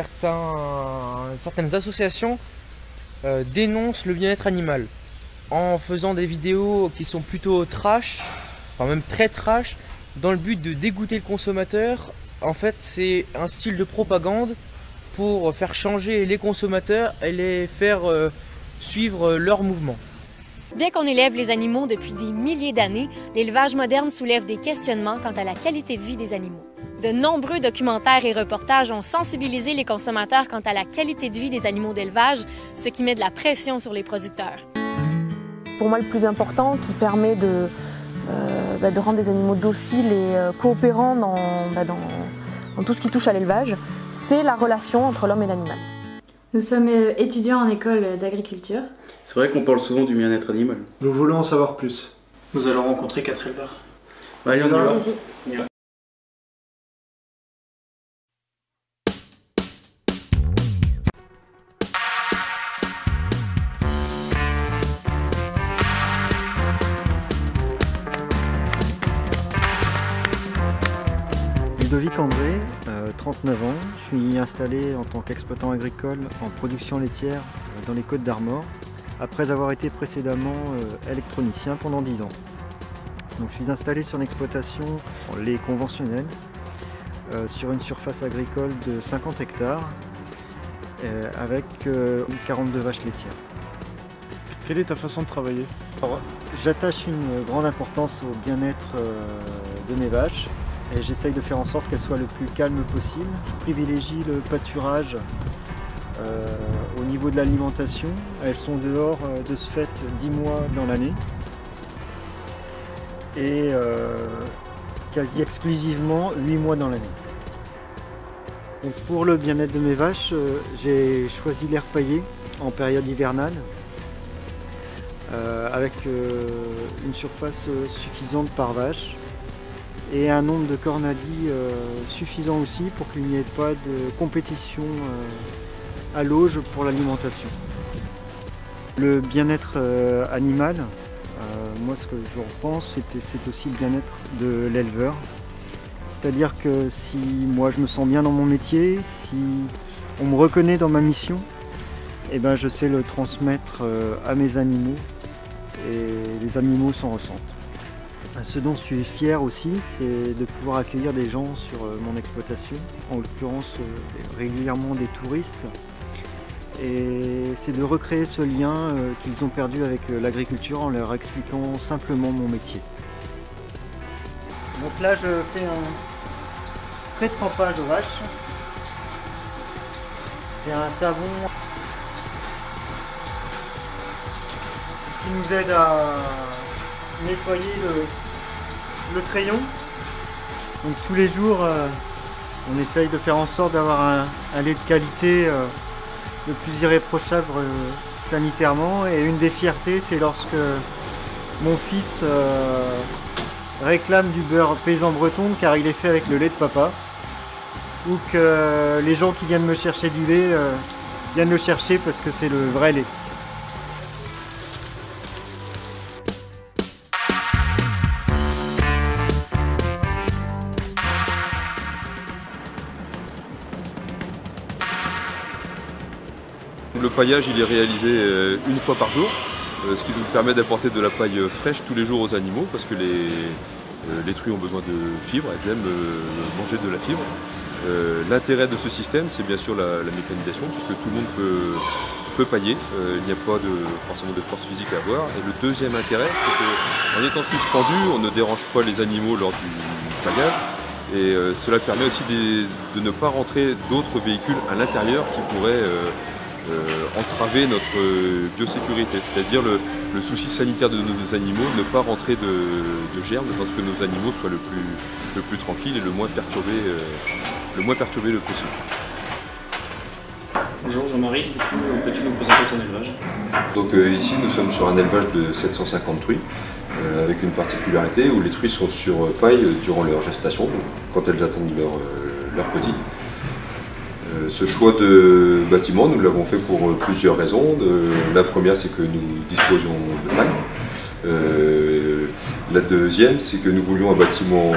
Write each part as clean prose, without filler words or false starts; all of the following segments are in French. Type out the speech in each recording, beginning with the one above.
certaines associations dénoncent le bien-être animal en faisant des vidéos qui sont plutôt trash, enfin même très trash, dans le but de dégoûter le consommateur. En fait, c'est un style de propagande pour faire changer les consommateurs et les faire suivre leurs mouvements. Bien qu'on élève les animaux depuis des milliers d'années, l'élevage moderne soulève des questionnements quant à la qualité de vie des animaux. De nombreux documentaires et reportages ont sensibilisé les consommateurs quant à la qualité de vie des animaux d'élevage, ce qui met de la pression sur les producteurs. Pour moi, le plus important, qui permet de rendre des animaux dociles et coopérants dans tout ce qui touche à l'élevage, c'est la relation entre l'homme et l'animal. Nous sommes étudiants en école d'agriculture. C'est vrai qu'on parle souvent du bien-être animal. Nous voulons en savoir plus. Nous allons rencontrer 4 éleveurs. Allez, on y va. Ludovic André, 39 ans, je suis installé en tant qu'exploitant agricole en production laitière dans les Côtes d'Armor, après avoir été précédemment électronicien pendant 10 ans. Donc, je suis installé sur une exploitation lait conventionnelle, sur une surface agricole de 50 hectares, avec 42 vaches laitières. Quelle est ta façon de travailler? J'attache une grande importance au bien-être de mes vaches. Et j'essaye de faire en sorte qu'elles soient le plus calme possible. Je privilégie le pâturage au niveau de l'alimentation. Elles sont dehors de ce fait 10 mois dans l'année. Et quasi exclusivement 8 mois dans l'année. Donc pour le bien-être de mes vaches, j'ai choisi l'herbe paillée en période hivernale. Avec une surface suffisante par vache. Et un nombre de cornadis suffisant aussi pour qu'il n'y ait pas de compétition à l'auge pour l'alimentation. Le bien-être animal, moi ce que je pense, c'est aussi le bien-être de l'éleveur. C'est-à-dire que si moi je me sens bien dans mon métier, si on me reconnaît dans ma mission, eh ben, je sais le transmettre à mes animaux et les animaux s'en ressentent. Ce dont je suis fier aussi, c'est de pouvoir accueillir des gens sur mon exploitation, en l'occurrence régulièrement des touristes. Et c'est de recréer ce lien qu'ils ont perdu avec l'agriculture en leur expliquant simplement mon métier. Donc là, je fais un pré-trempage aux vaches. C'est un savon qui nous aide à nettoyer le crayon. Donc tous les jours on essaye de faire en sorte d'avoir un lait de qualité le plus irréprochable sanitairement, et une des fiertés, c'est lorsque mon fils réclame du beurre paysan breton car il est fait avec le lait de papa, ou que les gens qui viennent me chercher du lait viennent le chercher parce que c'est le vrai lait. Le paillage il est réalisé une fois par jour, ce qui nous permet d'apporter de la paille fraîche tous les jours aux animaux, parce que les truies ont besoin de fibres, elles aiment manger de la fibre. L'intérêt de ce système, c'est bien sûr la mécanisation, puisque tout le monde peut pailler, il n'y a pas forcément de force physique à avoir. Et le deuxième intérêt, c'est qu'en étant suspendu, on ne dérange pas les animaux lors du paillage. Et cela permet aussi de ne pas rentrer d'autres véhicules à l'intérieur qui pourraient entraver notre biosécurité, c'est-à-dire le souci sanitaire de nos animaux, ne pas rentrer de germes, dans ce que nos animaux soient le plus tranquilles et le moins perturbés le possible. Bonjour Jean-Marie, peux-tu nous présenter ton élevage? Donc ici nous sommes sur un élevage de 750 truies, avec une particularité où les truies sont sur paille durant leur gestation, donc quand elles attendent leur petit. Ce choix de bâtiment, nous l'avons fait pour plusieurs raisons. La première, c'est que nous disposions de paille. La deuxième, c'est que nous voulions un bâtiment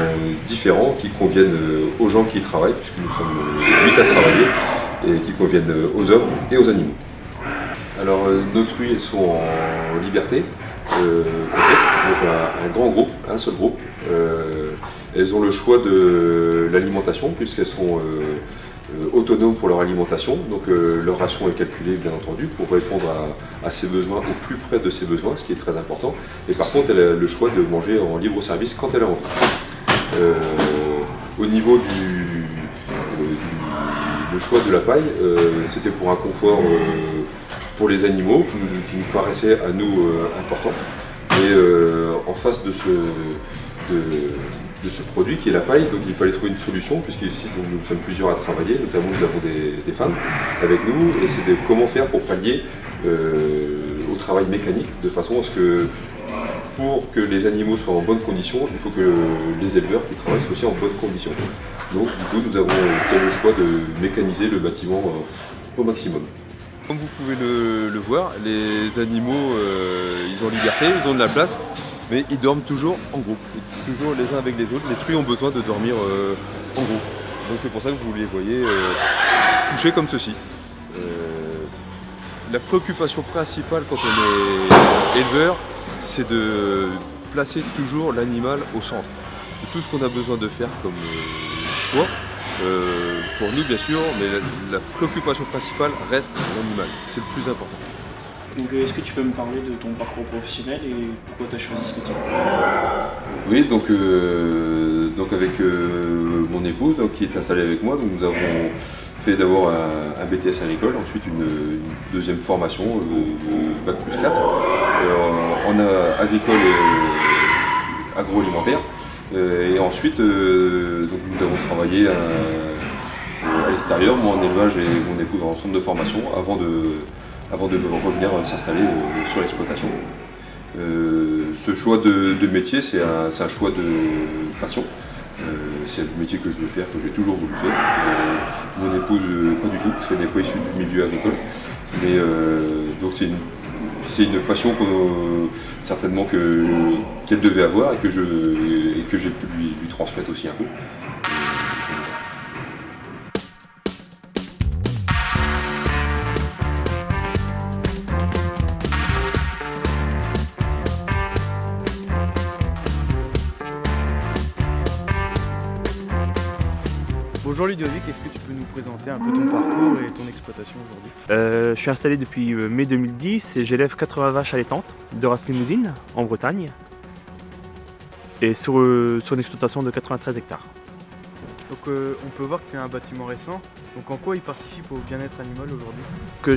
différent qui convienne aux gens qui y travaillent, puisque nous sommes 8 à travailler. et qui conviennent aux hommes et aux animaux. Alors nos truies elles sont en liberté, donc un grand groupe, un seul groupe. Elles ont le choix de l'alimentation puisqu'elles sont autonomes pour leur alimentation, donc leur ration est calculée bien entendu pour répondre à ses besoins au plus près de ses besoins, ce qui est très important. Et par contre elle a le choix de manger en libre service quand elle a envie. Au niveau le choix de la paille, c'était pour un confort pour les animaux qui nous paraissait à nous important. Et en face de ce produit qui est la paille, donc il fallait trouver une solution puisqu'ici nous sommes plusieurs à travailler, notamment nous avons des femmes avec nous, et c'est comment faire pour pallier au travail mécanique de façon à ce que pour que les animaux soient en bonne condition, il faut que les éleveurs qui travaillent soient aussi en bonne condition. Donc du coup nous avons fait le choix de mécaniser le bâtiment au maximum. Comme vous pouvez le voir, les animaux ils ont liberté, ils ont de la place, mais ils dorment toujours en groupe, toujours les uns avec les autres. Les truies ont besoin de dormir en groupe. Donc c'est pour ça que vous les voyez couchés comme ceci. La préoccupation principale quand on est éleveur, c'est de placer toujours l'animal au centre de tout ce qu'on a besoin de faire comme choix. Pour nous bien sûr, mais la préoccupation principale reste l'animal, c'est le plus important. Donc est-ce que tu peux me parler de ton parcours professionnel et pourquoi tu as choisi ce métier? Oui, donc avec mon épouse qui est installée avec moi, donc nous avons fait d'abord un BTS agricole, ensuite une deuxième formation, Bac plus 4, en agricole et agroalimentaire. Et ensuite, donc nous avons travaillé à l'extérieur, moi en élevage et mon épouse en centre de formation, avant de revenir s'installer sur l'exploitation. Ce choix de métier, c'est un choix de passion. C'est le métier que je veux faire, que j'ai toujours voulu faire. Mon épouse, pas du tout, parce qu'elle n'est pas issue du milieu agricole. Mais donc c'est une passion certainement qu'elle devait avoir et que j'ai pu lui transmettre aussi un peu. Bonjour Ludovic, est-ce que tu peux nous présenter un peu ton parcours et ton exploitation aujourd'hui? Je suis installé depuis mai 2010 et j'élève 80 vaches allaitantes de race limousine en Bretagne et sur une exploitation de 93 hectares. Donc on peut voir que tu as un bâtiment récent, donc en quoi il participe au bien-être animal aujourd'hui?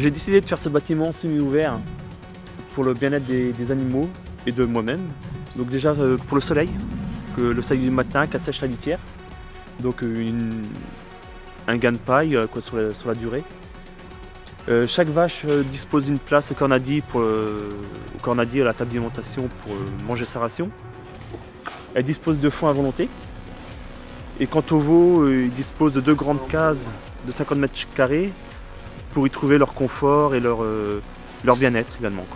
J'ai décidé de faire ce bâtiment semi-ouvert pour le bien-être des animaux et de moi-même. Donc déjà pour le soleil du matin qui assèche la litière. Donc un gain de paille sur la durée. Chaque vache dispose d'une place au cornadi à la table d'alimentation pour manger sa ration. Elle dispose de foin à volonté. Et quant aux veaux, ils disposent de 2 grandes cases de 50 mètres carrés pour y trouver leur confort et leur bien-être également.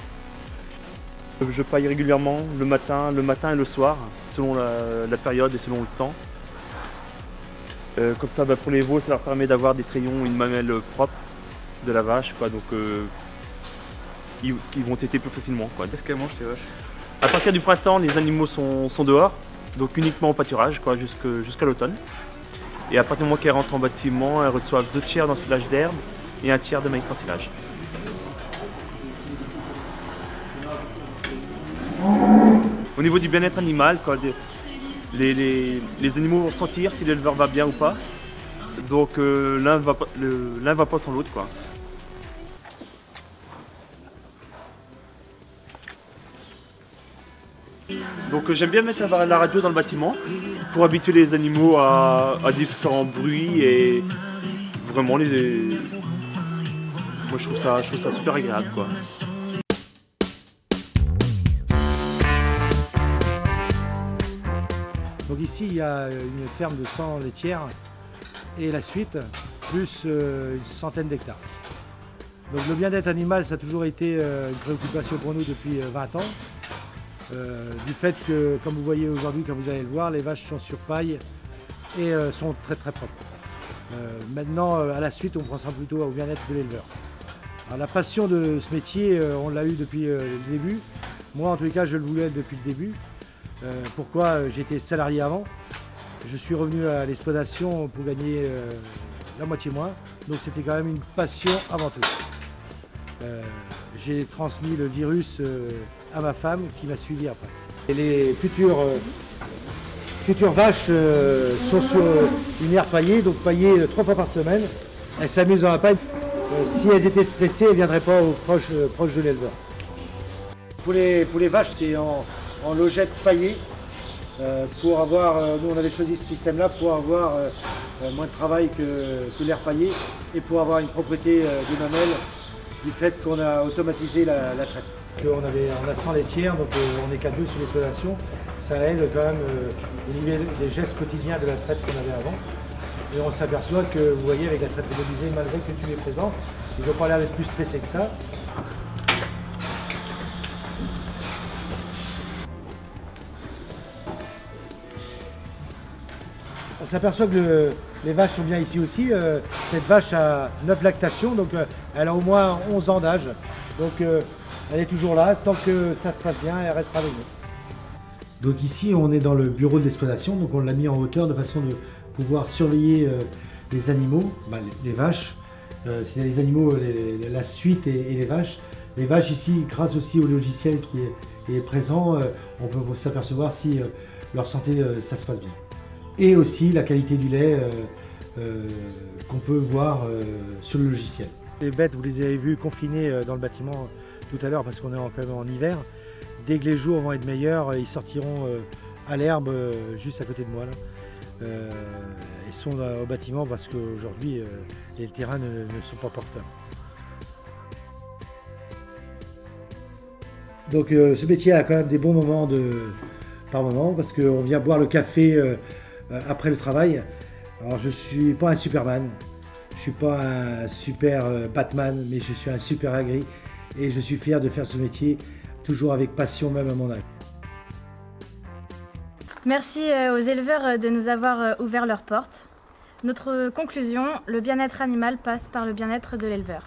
Je paille régulièrement le matin et le soir, selon la période et selon le temps. Comme ça, pour les veaux, ça leur permet d'avoir des trayons, une mamelle propre de la vache, quoi. Donc ils vont téter plus facilement. Qu'est-ce qu'elles mangent tes vaches? À partir du printemps, les animaux sont dehors, donc uniquement au pâturage, jusqu'à l'automne. Et à partir du moment qu'elles rentrent en bâtiment, elles reçoivent 2 tiers d'ensilage d'herbe et 1 tiers de maïs ensilage. Au niveau du bien-être animal, les animaux vont sentir si l'éleveur va bien ou pas. Donc l'un va pas sans l'autre, quoi. Donc j'aime bien mettre la radio dans le bâtiment pour habituer les animaux à différents bruits et vraiment moi je trouve ça super agréable, quoi. Donc ici il y a une ferme de 100 laitières et la suite, plus une centaine d'hectares. Donc le bien-être animal, ça a toujours été une préoccupation pour nous depuis 20 ans. Du fait que, comme vous voyez aujourd'hui, quand vous allez le voir, les vaches sont sur paille et sont très très propres. Maintenant, à la suite, on pensera plutôt au bien-être de l'éleveur. La passion de ce métier, on l'a eu depuis le début. Moi, en tous les cas, je le voulais depuis le début. Pourquoi? J'étais salarié avant. Je suis revenu à l'exploitation pour gagner la moitié moins. Donc c'était quand même une passion avant tout. J'ai transmis le virus à ma femme qui m'a suivi après. Et les futures vaches sont sur une aire paillée, donc paillée 3 fois par semaine. Elles s'amusent dans la paille. Si elles étaient stressées, elles ne viendraient pas proche de l'éleveur. Pour les vaches, c'est en logette paillée. Pour avoir, nous on avait choisi ce système-là pour avoir moins de travail que l'air paillé et pour avoir une propreté des mamelles du fait qu'on a automatisé la traite. On a 100 laitières, donc on n'est qu'à 2 sur l'exploitation. Ça aide quand même au niveau des gestes quotidiens de la traite qu'on avait avant. Et on s'aperçoit que, vous voyez, avec la traite robotisée, malgré que tu es présent, ils n'ont pas l'air d'être plus stressés que ça. On s'aperçoit que les vaches sont bien ici aussi. Cette vache a 9 lactations, donc elle a au moins 11 ans d'âge. Donc elle est toujours là. Tant que ça se passe bien, elle restera avec nous. Donc ici, on est dans le bureau de l'exploitation. Donc on l'a mis en hauteur de façon de pouvoir surveiller les animaux, les vaches. C'est les animaux, la suite et les vaches. Les vaches ici, grâce aussi au logiciel qui est présent, on peut s'apercevoir si leur santé, ça se passe bien. Et aussi la qualité du lait qu'on peut voir sur le logiciel. Les bêtes, vous les avez vues confinées dans le bâtiment tout à l'heure parce qu'on est quand même en hiver. Dès que les jours vont être meilleurs, ils sortiront à l'herbe juste à côté de moi. Là. Ils sont au bâtiment parce qu'aujourd'hui les terrains ne sont pas porteurs. Donc ce métier a quand même des bons moments par moment parce qu'on vient boire le café après le travail. Alors je suis pas un Superman, je suis pas un super Batman, mais je suis un super agri et je suis fier de faire ce métier toujours avec passion même à mon âge. Merci aux éleveurs de nous avoir ouvert leurs portes. Notre conclusion, le bien-être animal passe par le bien-être de l'éleveur.